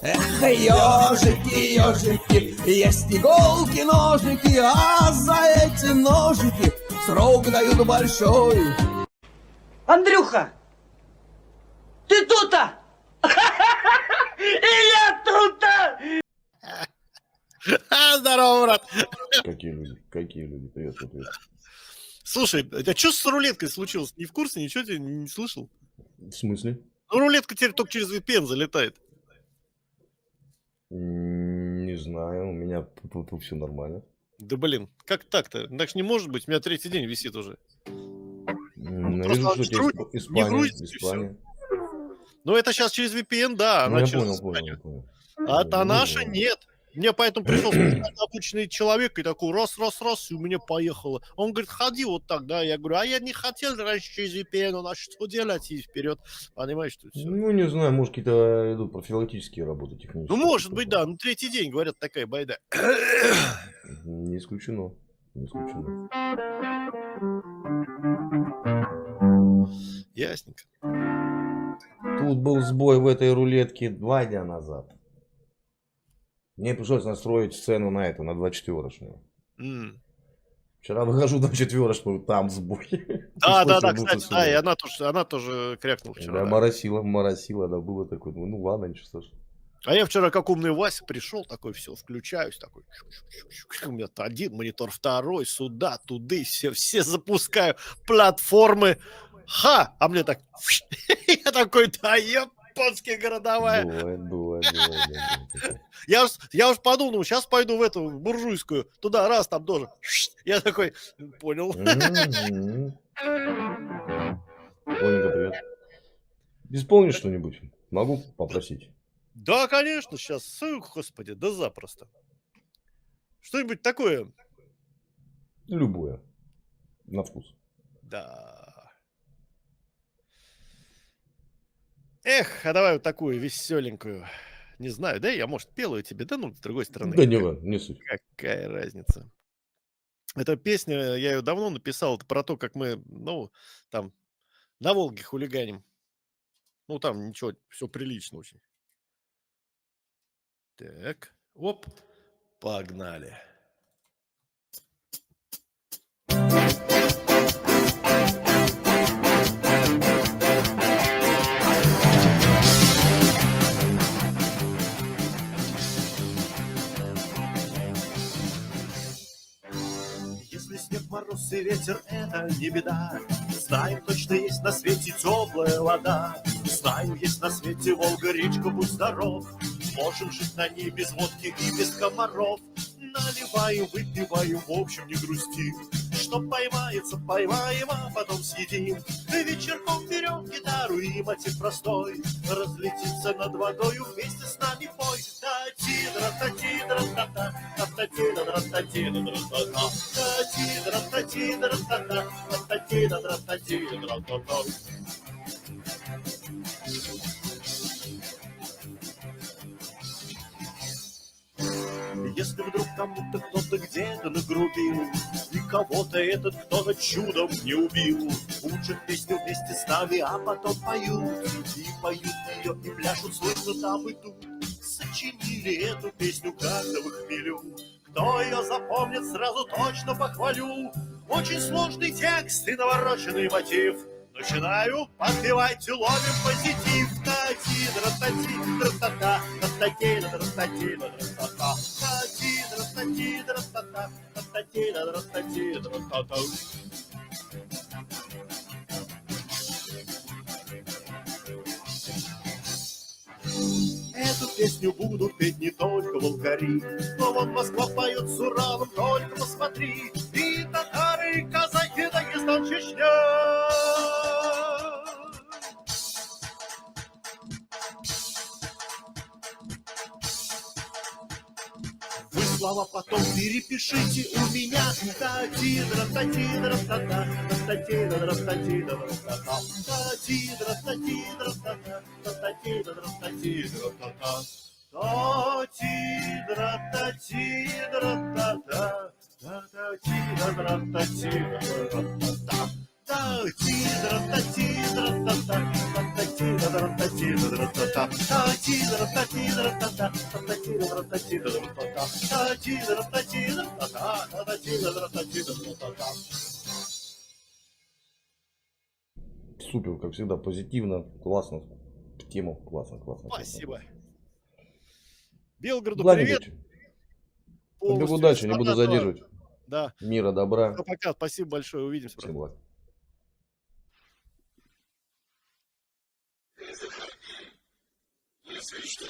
Эх, ежики, ежики, есть иголки, ножики, а за эти ножики срок дают большой. Андрюха, ты тут-то? И я тут-то! Здорово, брат. Какие люди? Какие люди? Привет, привет. Слушай, а что с рулеткой случилось? Не в курсе, ничего тебе не слышал? В смысле? Ну, рулетка теперь только через VPN залетает. Не знаю, у меня все нормально. Да блин, как так-то? Так ж не может быть, у меня третий день висит уже. Ну, просто вижу, что не у тебя грузится, не Испания, грузится, и Испания. Ну, это сейчас через VPN, да, Ну, она я через понял. А Ну, наша ну. нет. Мне поэтому пришел специально обученный человек и такой раз, и у меня поехало. Он говорит, ходи вот так, да. Я говорю, а я не хотел раньше через VPN, у нас что делать и вперед. Понимаешь, что все. Ну, не знаю, может, какие-то идут профилактические работы Ну, технические. может быть, да. Ну, третий день, говорят, такая байда. Не исключено. Не исключено. Ясненько. Тут был сбой в этой рулетке 2 дня назад. Мне пришлось настроить сцену на это, на 24-шную. Вчера выхожу на 4-шную, там сбой. Да, Пришлось да, вернуться кстати, да, сюда. и она тоже крякнула вчера. Да, Да. моросила, да, было такое. Думаю, ну ладно, ничего страшного. А я вчера, как умный Вася, пришел, такой, все, включаюсь, такой, у меня один монитор, второй, сюда, туды, все запускаю, платформы, а мне так, я такой, да, японская городовая. Бывает. Я уж подумал, сейчас пойду в эту буржуйскую, туда, раз, там тоже. Я такой, понял. Оленька, привет. Исполнишь что-нибудь? Могу попросить? Да, конечно, сейчас, господи, да запросто. Что-нибудь такое. Любое. На вкус. Да. Эх, а давай вот такую веселенькую. Не знаю, да, я, может, пелую тебе, да, ну, с другой стороны. Да не суть. Какая разница. Эта песня, я ее давно написал, это про то, как мы, ну, там, на Волге хулиганим. Ну, там ничего, все прилично очень. Так, оп, погнали. Если снег, мороз и ветер — это не беда, знаем, точно есть на свете теплая вода. Знаем, есть на свете Волга, речка, будь здоров. Можем жить на ней без водки и без комаров. Наливаем, выпиваем, в общем, не грустим. Что поймается, поймаем, а потом съедим. Вечерком берем гитару и мотив простой. Разлетится над водою, вместе с нами пой. Та-ти-дра-та-ти-дра-та-та, та-та-ти-дра-та-ти-дра-та-та, та-ти-дра-та-ти-дра-та-та, та-та-ти-дра-та-ти-дра-та-та. Если вдруг кому-то кто-то где-то нагрубил, и кого-то этот кто-то чудом не убил, учат песню вместе с нами, а потом поют. И поют ее, и пляшут, слышно, там идут. Сочинили эту песню как-то в хмелю. Кто ее запомнит, сразу точно похвалю. Очень сложный текст и навороченный мотив. Начинаю, подпевайте, ловим позитив. Та-ти-дра-та-ти-дра-та-та, та-та-ти-дра-та-ти-дра-та-та, та-ти-дра-та-ти-дра-та-та, та-та-ти-дра-та-ти-дра-та-та. Эту песню будут петь не только волгари, но вот Москва поет с Уралом, только посмотри. И татары, и казахи, Дагестан, Чечня. Вы слова потом перепишите у меня. Та-ти-дра-та-ти-дра-та-та, та-та-ти-дра-та-ти-дра-та-та, та-ти-дра-та-ти-дра-та-та, та-та-ти-дра-та-ти-дра-та-та, та-ти-дра-та-ти-дра-та-та, та-та-ти-дра-та-ти-дра-та-та, та-ти-дра-та-ти-дра-та-та, та-та-ти-дра-та-ти-дра-та-та, та-ти-дра-та-ти-дра-та-та. Супер, как всегда, позитивно, классно. Тема классно, классно. Спасибо. Белгороду Ладненько. привет. Побегу Полностью дальше, не буду фанатова. задерживать. Да. Мира, добра. Пока. Спасибо большое. Увидимся. Всем благ. Если что,